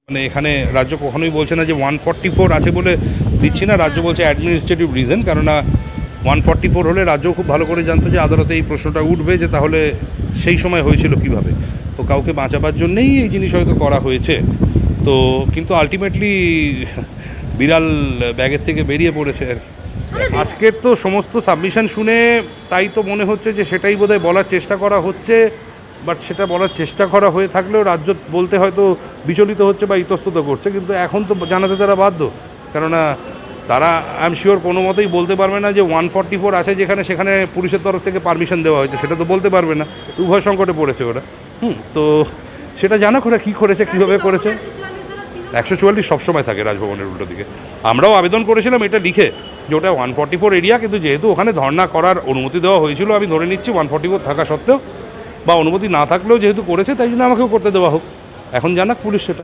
মানে এখানে রাজ্য কখনোই বলছে না যে 144 আছে বলে দিচ্ছি না, রাজ্য বলছে অ্যাডমিনিস্ট্রেটিভ রিজন। কেননা 144 হলে রাজ্য খুব ভালো করে জানতো যে আদালতে এই প্রশ্নটা উঠবে যে তাহলে সেই সময় হয়েছিল কিভাবে। তো কাউকে বাঁচাবার জন্যেই এই জিনিস হয়তো করা হয়েছে। তো কিন্তু আলটিমেটলি বিড়াল ব্যাগের থেকে বেরিয়ে পড়েছে আর কি। আজকের তো সমস্ত সাবমিশন শুনে তাই তো মনে হচ্ছে যে সেটাই বোধহয় বলার চেষ্টা করা হচ্ছে, বাট সেটা বলার চেষ্টা করা হয়ে থাকলেও রাজ্য বলতে হয়তো বিচলিত হচ্ছে বা ইতস্তত করছে, কিন্তু এখন তো জানাতে তারা বাধ্য। কেননা তারা আই এম শিওর কোনো মতেই বলতে পারবে না যে 144 আছে যেখানে সেখানে পুলিশের তরফ থেকে পারমিশন দেওয়া হয়েছে, সেটা তো বলতে পারবে না। উভয় সংকটে পড়েছে ওরা। তো সেটা জানা ওরা কী করেছে, কীভাবে করেছে। 144 সবসময় থাকে রাজভবনের উল্টো দিকে। আমরাও আবেদন করেছিলাম এটা লিখে যে ওটা 144 এরিয়া, কিন্তু যেহেতু ওখানে ধর্ণা করার অনুমতি দেওয়া হয়েছিল, আমি ধরে নিচ্ছি 144 থাকা সত্ত্বেও বা অনুমতি না থাকলেও যেহেতু করেছে তাই জন্য আমাকেও করতে দেওয়া হোক। এখন জানাক পুলিশ সেটা।